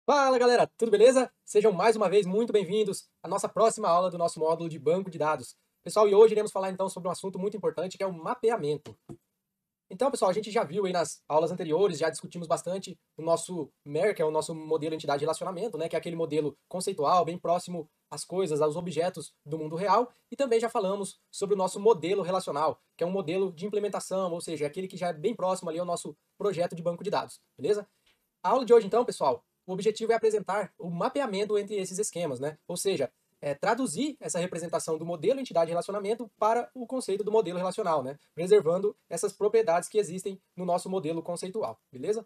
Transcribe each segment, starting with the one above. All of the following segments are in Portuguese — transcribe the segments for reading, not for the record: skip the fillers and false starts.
Fala galera, tudo beleza? Sejam mais uma vez muito bem-vindos à nossa próxima aula do nosso módulo de banco de dados. Pessoal, e hoje iremos falar então sobre um assunto muito importante que é o mapeamento. Então, pessoal, a gente já viu aí nas aulas anteriores, já discutimos bastante o nosso MER, que é o nosso modelo entidade relacionamento, né, que é aquele modelo conceitual, bem próximo às coisas, aos objetos do mundo real, e também já falamos sobre o nosso modelo relacional, que é um modelo de implementação, ou seja, é aquele que já é bem próximo ali ao nosso projeto de banco de dados, beleza? A aula de hoje, então, pessoal, o objetivo é apresentar o mapeamento entre esses esquemas, né? Ou seja, traduzir essa representação do modelo entidade-relacionamento para o conceito do modelo relacional, né? Preservando essas propriedades que existem no nosso modelo conceitual, beleza?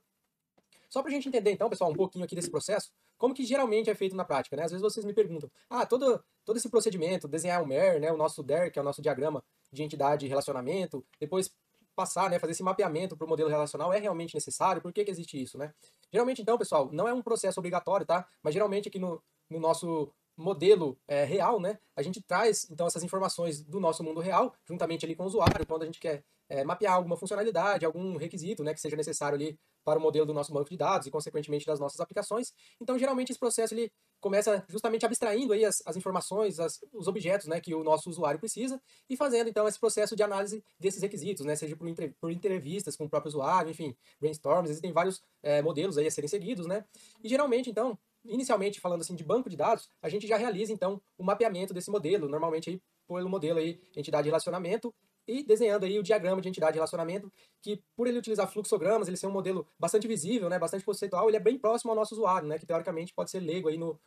Só para a gente entender, então, pessoal, um pouquinho aqui desse processo, como que geralmente é feito na prática, né? Às vezes vocês me perguntam, todo esse procedimento, desenhar o MER, né, o nosso DER, que é o nosso diagrama de entidade e relacionamento, depois passar, né, fazer esse mapeamento para o modelo relacional é realmente necessário? Por que que existe isso, né? Geralmente, então, pessoal, não é um processo obrigatório, tá? Mas geralmente aqui no nosso modelo real, né, a gente traz, então, essas informações do nosso mundo real, juntamente ali com o usuário, quando a gente quer mapear alguma funcionalidade, algum requisito, né, que seja necessário ali para o modelo do nosso banco de dados e, consequentemente, das nossas aplicações. Então, geralmente, esse processo ele começa justamente abstraindo aí as informações, os objetos, né, que o nosso usuário precisa e fazendo, então, esse processo de análise desses requisitos, né, seja por entrevistas com o próprio usuário, enfim, brainstorms, existem vários modelos aí a serem seguidos, né? E, geralmente, então, inicialmente, falando assim de banco de dados, a gente já realiza, então, o mapeamento desse modelo, normalmente aí pelo modelo aí entidade relacionamento, e desenhando aí o diagrama de entidade de relacionamento, que por ele utilizar fluxogramas, ele ser um modelo bastante visível, né, bastante conceitual, ele é bem próximo ao nosso usuário, né, que teoricamente pode ser leigo aí no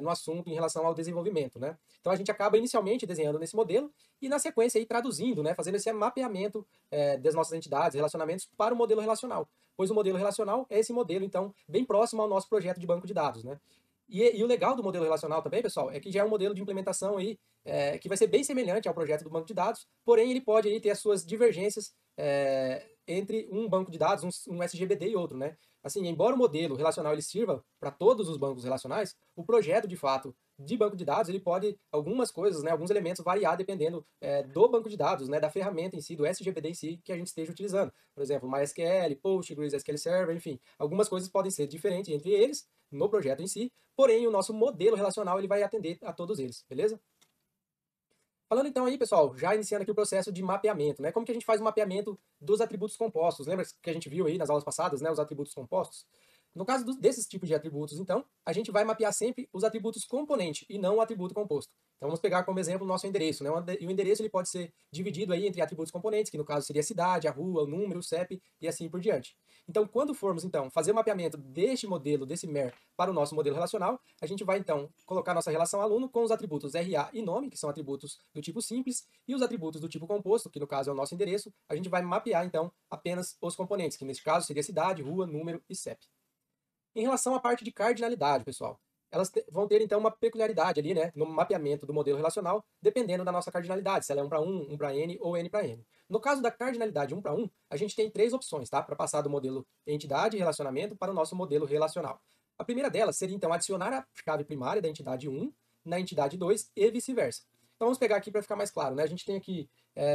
assunto em relação ao desenvolvimento, né. Então a gente acaba inicialmente desenhando nesse modelo e na sequência aí traduzindo, né, fazendo esse mapeamento das nossas entidades, relacionamentos para o modelo relacional, pois o modelo relacional é esse modelo, então, bem próximo ao nosso projeto de banco de dados, né. E o legal do modelo relacional também, pessoal, é que já é um modelo de implementação aí que vai ser bem semelhante ao projeto do banco de dados, porém ele pode aí ter as suas divergências entre um banco de dados, um SGBD e outro, né? Assim, embora o modelo relacional ele sirva para todos os bancos relacionais, o projeto de fato de banco de dados ele pode algumas coisas, né, alguns elementos variar dependendo do banco de dados, né, da ferramenta em si, do SGBD em si que a gente esteja utilizando. Por exemplo, MySQL, Postgres, SQL Server, enfim, algumas coisas podem ser diferentes entre eles no projeto em si, porém o nosso modelo relacional ele vai atender a todos eles, beleza? Falando então aí, pessoal, já iniciando aqui o processo de mapeamento, né? Como que a gente faz o mapeamento dos atributos compostos? Lembra que a gente viu aí nas aulas passadas, né, os atributos compostos? No caso desses tipos de atributos, então, a gente vai mapear sempre os atributos componente e não o atributo composto. Então vamos pegar como exemplo o nosso endereço, né? E o endereço ele pode ser dividido aí entre atributos componentes, que no caso seria a cidade, a rua, o número, o CEP e assim por diante. Então, quando formos então fazer o mapeamento deste modelo, desse MER, para o nosso modelo relacional, a gente vai então colocar nossa relação aluno com os atributos RA e nome, que são atributos do tipo simples, e os atributos do tipo composto, que no caso é o nosso endereço, a gente vai mapear então apenas os componentes, que neste caso seria cidade, rua, número e CEP. Em relação à parte de cardinalidade, pessoal, elas vão ter então uma peculiaridade ali, né, no mapeamento do modelo relacional, dependendo da nossa cardinalidade, se ela é 1 para 1, 1 para N ou N para N. No caso da cardinalidade 1 para 1, a gente tem três opções, tá, para passar do modelo entidade e relacionamento para o nosso modelo relacional. A primeira delas seria então adicionar a chave primária da entidade 1 na entidade 2 e vice-versa. Então vamos pegar aqui para ficar mais claro, né? A gente tem aqui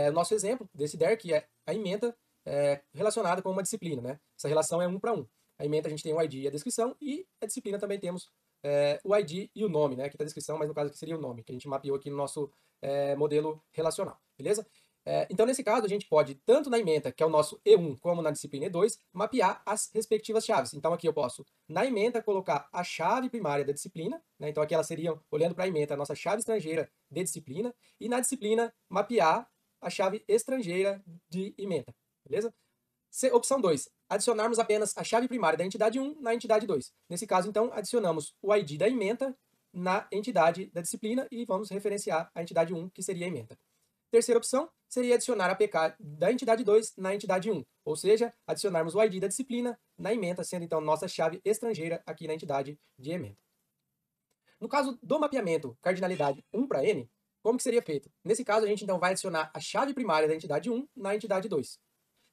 o nosso exemplo desse DER, que é a ementa relacionada com uma disciplina, né? Essa relação é 1 para 1. A ementa a gente tem o ID e a descrição, e a disciplina também temos o ID e o nome, né? Aqui está a descrição, mas no caso aqui seria o nome, que a gente mapeou aqui no nosso modelo relacional, beleza? Então, nesse caso, a gente pode, tanto na ementa, que é o nosso E1, como na disciplina E2, mapear as respectivas chaves. Então, aqui eu posso, na ementa, colocar a chave primária da disciplina, né? Então, aqui elas seriam, olhando para a ementa, a nossa chave estrangeira de disciplina, e na disciplina, mapear a chave estrangeira de ementa, beleza? Opção 2, adicionarmos apenas a chave primária da entidade 1 na entidade 2. Nesse caso, então, adicionamos o ID da ementa na entidade da disciplina e vamos referenciar a entidade 1, que seria a ementa. Terceira opção seria adicionar a PK da entidade 2 na entidade 1, ou seja, adicionarmos o ID da disciplina na ementa, sendo então nossa chave estrangeira aqui na entidade de ementa. No caso do mapeamento cardinalidade 1 para N, como que seria feito? Nesse caso, a gente então vai adicionar a chave primária da entidade 1 na entidade 2.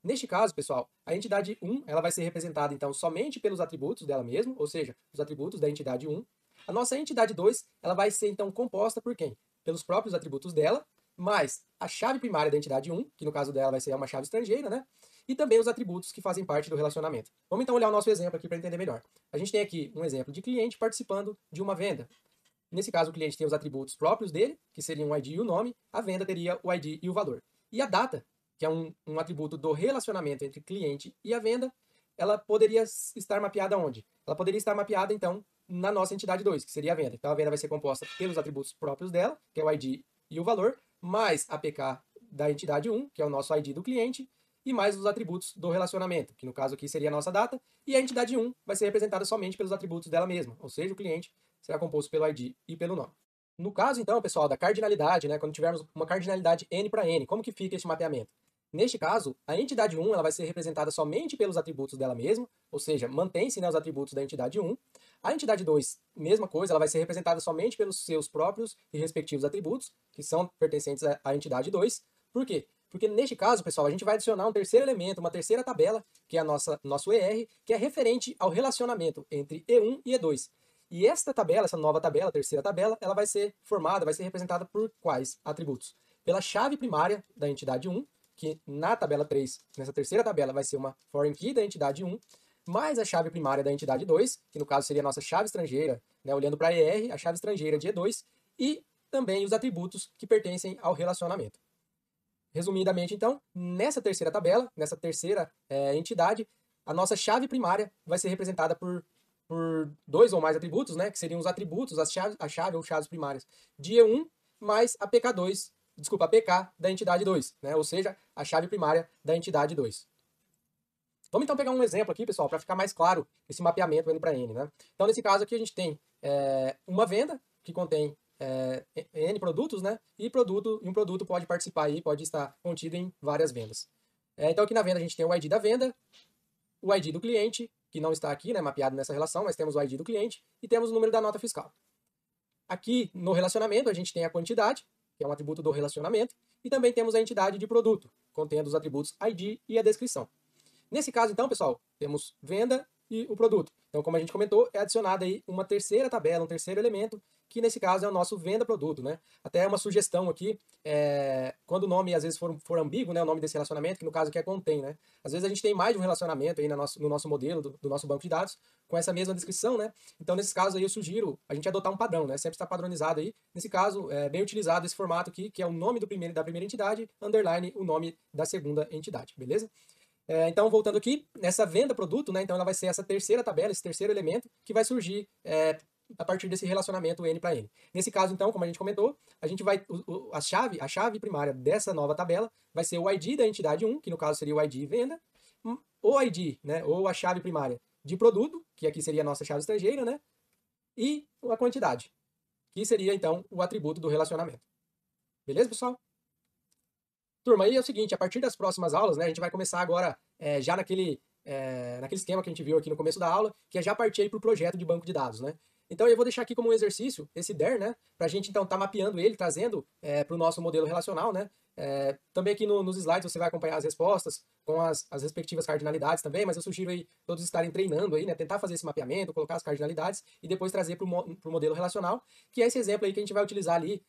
Neste caso, pessoal, a entidade 1 ela vai ser representada então somente pelos atributos dela mesma, ou seja, os atributos da entidade 1. A nossa entidade 2 ela vai ser então composta por quem? Pelos próprios atributos dela, mais a chave primária da entidade 1, que no caso dela vai ser uma chave estrangeira, né? e também os atributos que fazem parte do relacionamento. Vamos então olhar o nosso exemplo aqui para entender melhor. A gente tem aqui um exemplo de cliente participando de uma venda. Nesse caso, o cliente tem os atributos próprios dele, que seriam o ID e o nome, a venda teria o ID e o valor. E a data, que é um atributo do relacionamento entre cliente e a venda, ela poderia estar mapeada onde? Ela poderia estar mapeada, então, na nossa entidade 2, que seria a venda. Então, a venda vai ser composta pelos atributos próprios dela, que é o ID e o valor, mais a PK da entidade 1, que é o nosso ID do cliente, e mais os atributos do relacionamento, que no caso aqui seria a nossa data, e a entidade 1 vai ser representada somente pelos atributos dela mesma, ou seja, o cliente será composto pelo ID e pelo nome. No caso, então, pessoal, da cardinalidade, né, quando tivermos uma cardinalidade N para N, como que fica esse mapeamento? Neste caso, a entidade 1 ela vai ser representada somente pelos atributos dela mesma, ou seja, mantém-se, né, os atributos da entidade 1. A entidade 2, mesma coisa, ela vai ser representada somente pelos seus próprios e respectivos atributos, que são pertencentes à entidade 2. Por quê? Porque neste caso, pessoal, a gente vai adicionar um terceiro elemento, uma terceira tabela, que é a nosso ER, que é referente ao relacionamento entre E1 e E2. E esta tabela, essa nova tabela, a terceira tabela, ela vai ser formada, vai ser representada por quais atributos? Pela chave primária da entidade 1, que na tabela 3, nessa terceira tabela, vai ser uma foreign key da entidade 1, mais a chave primária da entidade 2, que no caso seria a nossa chave estrangeira, né, olhando para ER, a chave estrangeira de E2, e também os atributos que pertencem ao relacionamento. Resumidamente, então, nessa terceira tabela, nessa terceira entidade, a nossa chave primária vai ser representada por dois ou mais atributos, né, que seriam os atributos, a chave ou chaves primárias de E1 mais a PK2, desculpa, a PK da entidade 2, né, ou seja, a chave primária da entidade 2. Vamos então pegar um exemplo aqui, pessoal, para ficar mais claro esse mapeamento N para N, né? Então, nesse caso aqui, a gente tem uma venda que contém N produtos, né? E um produto pode participar aí, pode estar contido em várias vendas. Então, aqui na venda a gente tem o ID da venda, o ID do cliente, que não está aqui, né, mapeado nessa relação, mas temos o ID do cliente e temos o número da nota fiscal. Aqui no relacionamento a gente tem a quantidade, que é um atributo do relacionamento, e também temos a entidade de produto, contendo os atributos ID e a descrição. Nesse caso, então, pessoal, temos venda e o produto. Então, como a gente comentou, é adicionada aí uma terceira tabela, um terceiro elemento, que nesse caso é o nosso venda-produto, né? Até uma sugestão aqui, quando o nome às vezes for ambíguo, né, o nome desse relacionamento, que no caso aqui é contém, né? Às vezes a gente tem mais de um relacionamento aí no nosso modelo, do nosso banco de dados, com essa mesma descrição, né? Então, nesse caso aí, eu sugiro a gente adotar um padrão, né? Sempre está padronizado aí. Nesse caso, é bem utilizado esse formato aqui, que é o nome da primeira entidade, underline o nome da segunda entidade, beleza? Então, voltando aqui, nessa venda produto, né, então ela vai ser essa terceira tabela, esse terceiro elemento, que vai surgir a partir desse relacionamento N para N. Nesse caso, então, como a gente comentou, a gente vai a chave primária dessa nova tabela vai ser o ID da entidade 1, que no caso seria o ID venda, o ID, né, ou a chave primária de produto, que aqui seria a nossa chave estrangeira, né, e a quantidade, que seria, então, o atributo do relacionamento. Beleza, pessoal? Turma, aí é o seguinte, a partir das próximas aulas, né, a gente vai começar agora já naquele esquema que a gente viu aqui no começo da aula, que é já partir para o projeto de banco de dados, né? Então eu vou deixar aqui como um exercício esse DER, né, para a gente então estar mapeando ele, trazendo para o nosso modelo relacional, né? Também aqui nos slides você vai acompanhar as respostas com as respectivas cardinalidades também, mas eu sugiro aí todos estarem treinando aí, né, tentar fazer esse mapeamento, colocar as cardinalidades e depois trazer para o modelo relacional, que é esse exemplo aí que a gente vai utilizar ali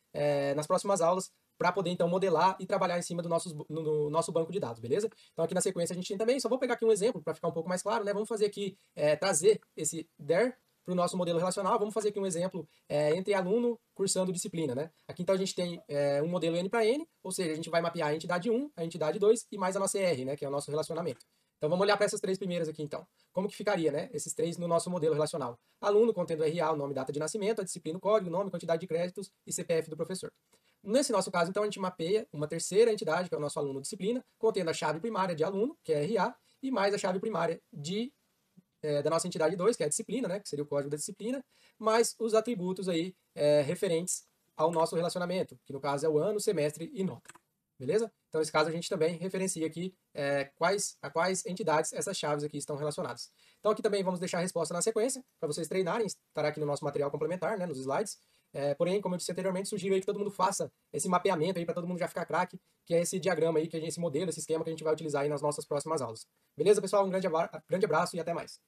nas próximas aulas, para poder então modelar e trabalhar em cima no nosso banco de dados, beleza? Então aqui na sequência a gente tem também, só vou pegar aqui um exemplo para ficar um pouco mais claro, né? Vamos fazer aqui, trazer esse DER para o nosso modelo relacional, vamos fazer aqui um exemplo entre aluno cursando disciplina, né? Aqui então a gente tem um modelo N para N, ou seja, a gente vai mapear a entidade 1, a entidade 2 e mais a nossa ER, né? Que é o nosso relacionamento. Então vamos olhar para essas três primeiras aqui então. Como que ficaria, né? Esses três no nosso modelo relacional. Aluno contendo RA, o nome, data de nascimento, a disciplina, o código, nome, quantidade de créditos e CPF do professor. Nesse nosso caso, então, a gente mapeia uma terceira entidade, que é o nosso aluno disciplina, contendo a chave primária de aluno, que é RA, e mais a chave primária da nossa entidade 2, que é a disciplina, né, que seria o código da disciplina, mais os atributos aí referentes ao nosso relacionamento, que no caso é o ano, semestre e nota. Beleza? Então, nesse caso, a gente também referencia aqui a quais entidades essas chaves aqui estão relacionadas. Então, aqui também vamos deixar a resposta na sequência, para vocês treinarem, estará aqui no nosso material complementar, né, nos slides. Porém, como eu disse anteriormente, sugiro aí que todo mundo faça esse mapeamento aí para todo mundo já ficar craque, que é esse diagrama aí, esse modelo, esse esquema que a gente vai utilizar aí nas nossas próximas aulas. Beleza, pessoal? Um grande abraço e até mais.